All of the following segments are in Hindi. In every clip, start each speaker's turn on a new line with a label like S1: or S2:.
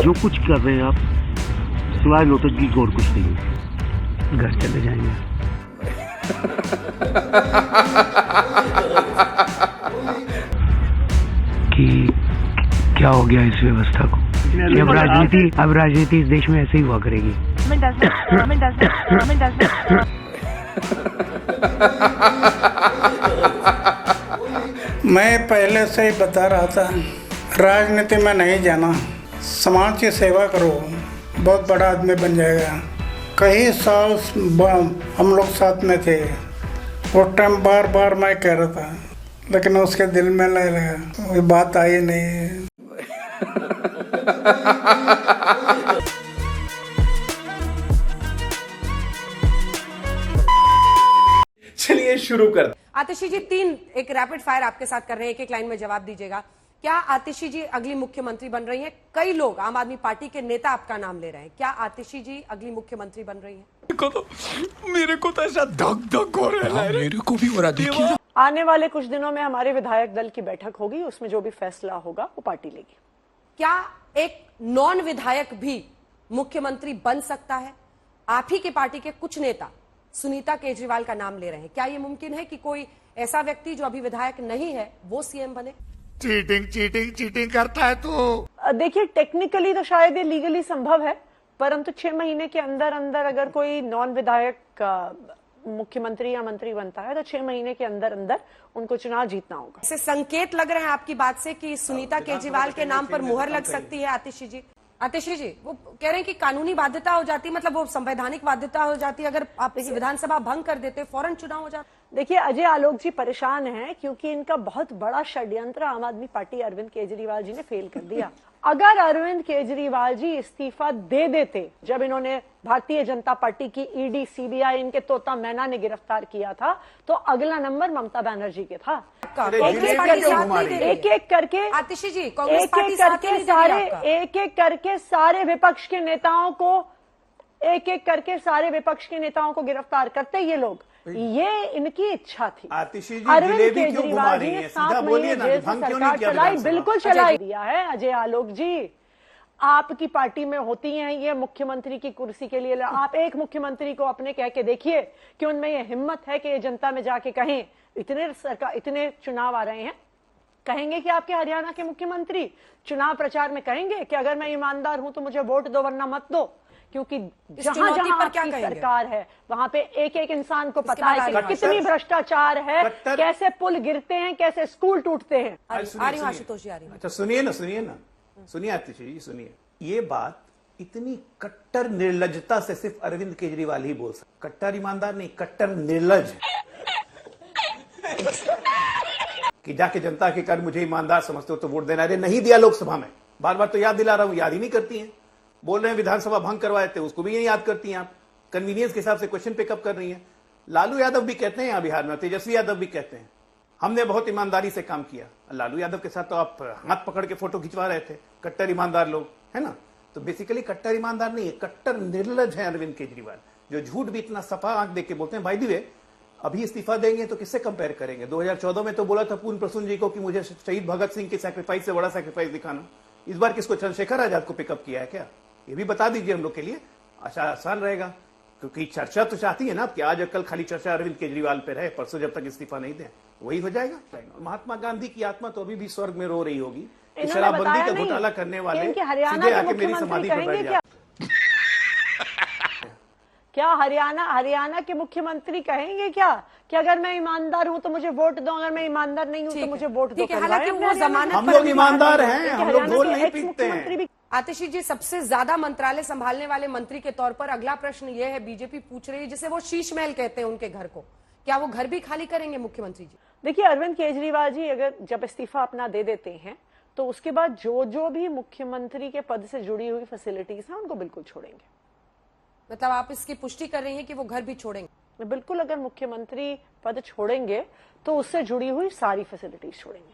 S1: जो कुछ कर रहे हैं आप सिवाय नौटंकी की और कुछ नहीं है। घर चले जाएंगे। कि क्या हो गया इस व्यवस्था को? अब राजनीति इस देश में ऐसे ही हुआ करेगी।
S2: मैं पहले से ही बता रहा था, राजनीति में नहीं जाना, समाज की सेवा करो, बहुत बड़ा आदमी बन जाएगा। कई साल हम लोग साथ में थे, वो टाइम बार बार मैं कह रहा था, लेकिन उसके दिल में नहीं लगा, वो बात आई नहीं।
S3: चलिए शुरू कर।
S4: आतिशी जी, एक रैपिड फायर आपके साथ कर रहे हैं, एक एक लाइन में जवाब दीजिएगा। क्या आतिशी जी अगली मुख्यमंत्री बन रही हैं? कई लोग आम आदमी पार्टी के नेता आपका नाम ले रहे हैं, क्या आतिशी जी अगली मुख्यमंत्री बन रही हैं?
S3: मेरे को तो ऐसा धक धक हो रहा है। मेरे को भी हो रहा देखिए।
S5: आने वाले कुछ दिनों में हमारे विधायक दल की बैठक होगी, उसमें जो भी फैसला होगा वो पार्टी लेगी।
S4: क्या एक नॉन विधायक भी मुख्यमंत्री बन सकता है? आप ही के पार्टी के कुछ नेता सुनीता केजरीवाल का नाम ले रहे हैं, क्या यह मुमकिन है कि कोई ऐसा व्यक्ति जो अभी विधायक नहीं है वो सीएम बने?
S3: चीटिंग करता है तो
S5: देखिए, टेक्निकली तो शायद ये लीगली संभव है, परंतु 6 महीने के अंदर अंदर अगर कोई नॉन विधायक मुख्यमंत्री या मंत्री बनता है तो 6 महीने के अंदर अंदर उनको चुनाव जीतना होगा।
S4: ऐसे संकेत लग रहे हैं आपकी बात से कि सुनीता केजरीवाल के नाम पर मुहर लग सकती है। आतिशी जी वो कह रहे हैं कि कानूनी बाध्यता हो जाती, मतलब वो संवैधानिक बाध्यता हो जाती, अगर आप इस विधानसभा भंग कर देते फौरन चुनाव हो जाता।
S5: देखिए, अजय आलोक जी परेशान हैं क्योंकि इनका बहुत बड़ा षड्यंत्र आम आदमी पार्टी अरविंद केजरीवाल जी ने फेल कर दिया। अगर अरविंद केजरीवाल जी इस्तीफा दे देते, जब इन्होंने भारतीय जनता पार्टी की ईडी, सीबीआई, इनके तोता मैना ने गिरफ्तार किया था, तो अगला नंबर ममता बनर्जी के था। एक एक करके
S4: आतिशी जी,
S5: एक एक करके सारे विपक्ष के नेताओं को गिरफ्तार करते ये लोग। ये इनकी इच्छा थी।
S3: आतिशी जी,
S5: अरविंद केजरीवाल जी ने 7 महीने जेल से सरकार चलाई, बिल्कुल चलाई दिया है। अजय आलोक जी, आपकी पार्टी में होती हैं ये मुख्यमंत्री की कुर्सी के लिए, आप एक मुख्यमंत्री को अपने कह के देखिए कि उनमें ये हिम्मत है कि ये जनता में जाके कहें, इतने चुनाव आ रहे हैं, कहेंगे कि आपके हरियाणा के मुख्यमंत्री चुनाव प्रचार में कहेंगे कि अगर मैं ईमानदार हूं तो मुझे वोट दो वरना मत दो, क्योंकि जहां जहां आपकी सरकार है वहां पे एक एक इंसान को पता है कि कितनी भ्रष्टाचार है, कैसे पुल गिरते हैं, कैसे स्कूल टूटते हैं।
S3: अच्छा सुनिए ना आतिशी जी, सुनिए, ये बात इतनी कट्टर निर्लजता से सिर्फ अरविंद केजरीवाल ही बोल सकते, कट्टर ईमानदार नहीं, कट्टर निर्लज, कि जाके जनता के कर मुझे ईमानदार समझते हो तो वोट देना। अरे नहीं दिया लोकसभा में, बार बार तो याद दिला रहा हूं, याद ही नहीं करती हैं। बोल रहे हैं विधानसभा भंग करवाए थे, उसको भी नहीं याद करती हैं आप। कन्वीनियंस के हिसाब से क्वेश्चन पिकअप कर रही हैं। लालू यादव भी कहते हैं यहाँ बिहार में, तेजस्वी यादव भी कहते हैं हमने बहुत ईमानदारी से काम किया। लालू यादव के साथ तो आप हाथ पकड़ के फोटो खिंचवा रहे थे, कट्टर ईमानदार लोग, है ना। तो बेसिकली कट्टर ईमानदार नहीं है, कट्टर निर्लज है अरविंद केजरीवाल, जो झूठ भी इतना सफा आंख देख के बोलते हैं। भाई दिवे, अभी इस्तीफा देंगे तो किससे कंपेयर करेंगे? 2014 में तो बोला था पूर्ण प्रसून जी को कि मुझे शहीद भगत सिंह के सैक्रिफाइस से बड़ा सैक्रिफाइस दिखाना। इस बार किसको, चंद्रशेखर आजाद को पिकअप किया है क्या? ये भी बता दीजिए हम लोग के लिए, अच्छा आसान रहेगा, क्योंकि चर्चा तो चाहती है ना कि आज कल खाली चर्चा अरविंद केजरीवाल पे रहे, परसों जब तक इस्तीफा नहीं दें वही हो जाएगा। महात्मा गांधी की आत्मा तो अभी भी स्वर्ग में रो रही होगी। शराबबंदी का घोटाला करने वाले सीधे आके मेरी समाधि पर बैठ जाए।
S5: क्या हरियाणा के मुख्यमंत्री कहेंगे क्या कि अगर मैं ईमानदार हूं तो मुझे वोट दो, अगर मैं ईमानदार नहीं हूं तो मुझे वोट दो?
S4: हालांकि वो जमानत
S3: हम लोग ईमानदार हैं, हम लोग गोल नहीं पीटते हैं।
S4: आतिशी जी, सबसे ज्यादा मंत्रालय संभालने वाले मंत्री के तौर पर अगला प्रश्न यह है, बीजेपी पूछ रही है, जिसे वो शीश महल कहते हैं उनके घर को, क्या वो घर भी खाली करेंगे मुख्यमंत्री जी?
S5: देखिए, अरविंद केजरीवाल जी अगर जब इस्तीफा अपना दे देते हैं तो उसके बाद जो भी मुख्यमंत्री के पद से जुड़ी हुई फैसिलिटीज हैं उनको बिल्कुल छोड़ेंगे।
S4: मतलब आप इसकी पुष्टि कर रही हैं कि वो घर भी छोड़ेंगे?
S5: बिल्कुल, अगर मुख्यमंत्री पद छोड़ेंगे तो उससे जुड़ी हुई सारी फैसिलिटीज छोड़ेंगे।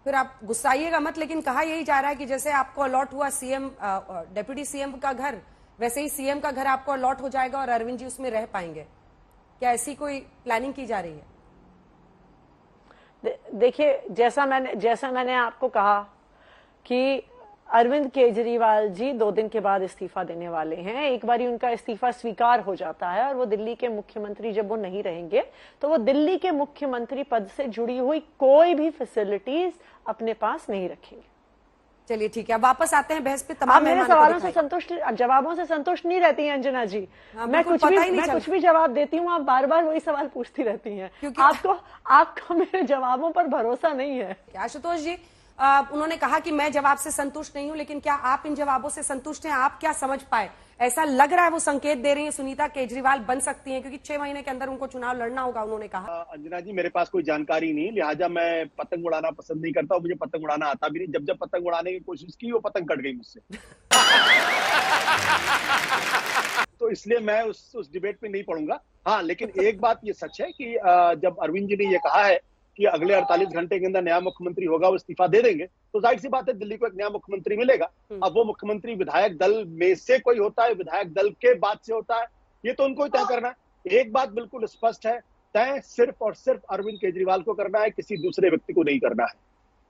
S4: फिर आप गुस्साइएगा मत, लेकिन कहा यही जा रहा है कि जैसे आपको अलॉट हुआ सीएम, डिप्टी सीएम का घर, वैसे ही सीएम का घर आपको अलॉट हो जाएगा और अरविंद जी उसमें रह पाएंगे। क्या ऐसी कोई प्लानिंग की जा रही है?
S5: देखिए, जैसा मैंने आपको कहा कि अरविंद केजरीवाल जी 2 दिन के बाद इस्तीफा देने वाले हैं। एक बार उनका इस्तीफा स्वीकार हो जाता है और वो दिल्ली के मुख्यमंत्री जब वो नहीं रहेंगे तो वो दिल्ली के मुख्यमंत्री पद से जुड़ी हुई कोई भी फैसिलिटीज अपने पास नहीं रखेंगे।
S4: चलिए ठीक है, अब वापस आते हैं बहस पे। तमाम
S5: मेरे सवालों से संतुष्ट, जवाबों से संतुष्ट नहीं रहती हैं अंजना जी। मैं कुछ भी जवाब देती हूँ, आप बार बार वही सवाल पूछती रहती हैं, क्योंकि आपको मेरे जवाबों पर भरोसा नहीं है।
S4: आशुतोष जी, उन्होंने कहा कि मैं जवाब से संतुष्ट नहीं हूं, लेकिन क्या आप इन जवाबों से संतुष्ट हैं? आप क्या समझ पाए? ऐसा लग रहा है वो संकेत दे रही है सुनीता केजरीवाल बन सकती हैं, क्योंकि 6 महीने के अंदर उनको चुनाव लड़ना होगा, उन्होंने कहा।
S6: अंजना जी, मेरे पास कोई जानकारी नहीं, लिहाजा मैं पतंग उड़ाना पसंद नहीं करता और मुझे पतंग उड़ाना आता भी नहीं। जब पतंग उड़ाने की कोशिश की, वो पतंग कट गई मुझसे। तो इसलिए मैं उस डिबेट में नहीं पढ़ूंगा। हाँ, लेकिन एक बात ये सच है कि जब अरविंद जी ने ये कहा है कि अगले 48 घंटे के अंदर नया मुख्यमंत्री होगा, वो इस्तीफा दे देंगे, तो जाहिर सी बात है दिल्ली को एक नया मुख्यमंत्री मिलेगा। अब वो मुख्यमंत्री विधायक दल में से कोई होता है, विधायक दल के बाद से होता है, ये तो उनको ही तय करना है। एक बात बिल्कुल स्पष्ट है, तय सिर्फ और सिर्फ अरविंद केजरीवाल को करना है, किसी दूसरे व्यक्ति को नहीं करना है।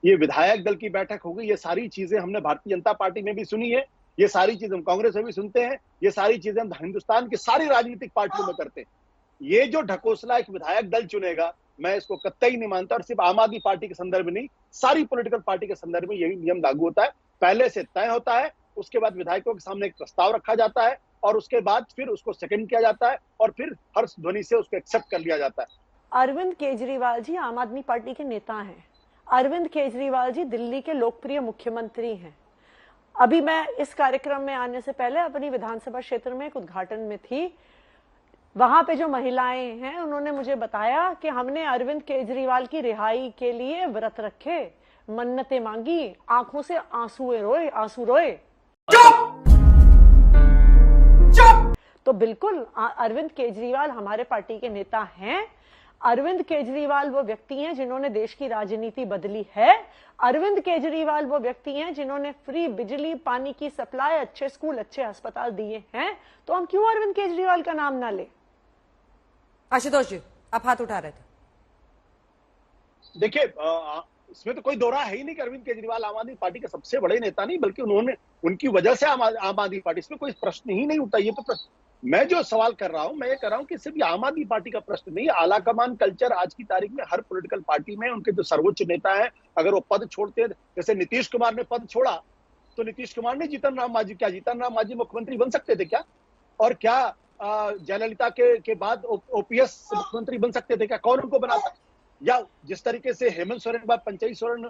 S6: ये विधायक दल की बैठक होगी, ये सारी चीजें हमने भारतीय जनता पार्टी में भी सुनी है, ये सारी चीजें हम कांग्रेस में भी सुनते हैं, ये सारी चीजें हम हिंदुस्तान की सारी राजनीतिक पार्टियों में करते हैं। ये जो ढकोसला एक विधायक दल चुनेगा, मैं इसको कतई नहीं मानता। और सिर्फ आम आदमी पार्टी के संदर्भ में नहीं, सारी पॉलिटिकल पार्टी के संदर्भ में यही नियम लागू होता है। पहले से तय होता है, उसके बाद विधायकों के सामने एक प्रस्ताव रखा जाता है और उसके बाद फिर उसको सेकंड किया जाता है और फिर हर्ष ध्वनि से उसको एक्सेप्ट कर लिया जाता है।
S5: अरविंद केजरीवाल जी आम आदमी पार्टी के नेता हैं। अरविंद केजरीवाल जी दिल्ली के लोकप्रिय मुख्यमंत्री हैं। अभी मैं इस कार्यक्रम में आने से पहले अपनी विधानसभा क्षेत्र में एक उद्घाटन में थी। वहां पे जो महिलाएं हैं उन्होंने मुझे बताया कि हमने अरविंद केजरीवाल की रिहाई के लिए व्रत रखे, मन्नतें मांगी, आंखों से आंसू रोए। तो बिल्कुल अरविंद केजरीवाल हमारे पार्टी के नेता हैं। अरविंद केजरीवाल वो व्यक्ति हैं जिन्होंने देश की राजनीति बदली है। अरविंद केजरीवाल वो व्यक्ति हैं जिन्होंने फ्री बिजली, पानी की सप्लाई, अच्छे स्कूल, अच्छे अस्पताल दिए हैं। तो हम क्यों अरविंद केजरीवाल का नाम ना ले?
S4: आशुतोष जी, आप हाथ उठा रहे थे।
S6: देखिए, इसमें तो कोई दो राय है ही नहीं कि अरविंद केजरीवाल आम आदमी पार्टी के सबसे बड़े नेता नहीं, बल्कि उनकी वजह से आम आदमी पार्टी, इसमें कोई प्रश्न ही नहीं उठता। ये तो मैं जो सवाल कर रहा हूं, मैं ये कर रहा हूं कि सिर्फ ये आम आदमी पार्टी का प्रश्न नहीं, आला कमान कल्चर आज की तारीख में हर पॉलिटिकल पार्टी में उनके जो सर्वोच्च नेता हैं, अगर वो पद छोड़ते, जैसे नीतीश कुमार ने पद छोड़ा, तो नीतीश कुमार ने जीतन राम मांझी मुख्यमंत्री बन सकते थे क्या? और क्या जयललिता के बाद ओपीएस मुख्यमंत्री बन सकते थे क्या? कौन उनको बनाता? या जिस तरीके से हेमंत सोरेन के बाद पंचायत सोरेन,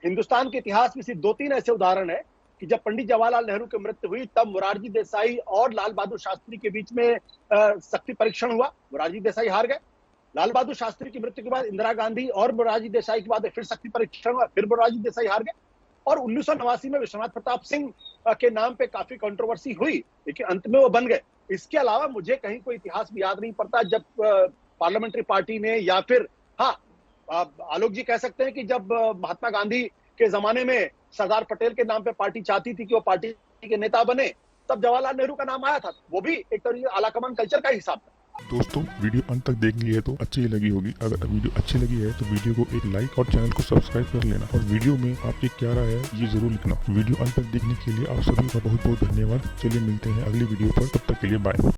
S6: हिंदुस्तान के इतिहास में सिर्फ 2-3 ऐसे उदाहरण है कि जब पंडित जवाहरलाल नेहरू की मृत्यु हुई, तब मोरारजी देसाई और लाल बहादुर शास्त्री के बीच में शक्ति परीक्षण हुआ, मोरारजी देसाई हार गए। लाल बहादुर शास्त्री की मृत्यु के बाद इंदिरा गांधी और मोरारजी देसाई के बाद फिर शक्ति परीक्षण हुआ, फिर मोरारजी देसाई हार गए। और 1989 में विश्वनाथ प्रताप सिंह के नाम पे काफी कंट्रोवर्सी हुई, लेकिन अंत में वो बन गए। इसके अलावा मुझे कहीं कोई इतिहास भी याद नहीं पड़ता जब पार्लियामेंट्री पार्टी ने, या फिर हाँ, आलोक जी कह सकते हैं कि जब महात्मा गांधी के जमाने में सरदार पटेल के नाम पे पार्टी चाहती थी कि वो पार्टी के नेता बने, तब जवाहरलाल नेहरू का नाम आया था। वो भी एक तरीके से आलाकमान कल्चर का हिसाब था।
S7: दोस्तों, वीडियो अंत तक देख ली है तो अच्छी लगी होगी। अगर वीडियो अच्छी लगी है तो वीडियो को एक लाइक और चैनल को सब्सक्राइब कर लेना, और वीडियो में आपकी क्या राय है ये जरूर लिखना। वीडियो अंत तक देखने के लिए आप सभी का बहुत बहुत धन्यवाद। चलिए मिलते हैं अगली वीडियो पर, तब तक के लिए बाय।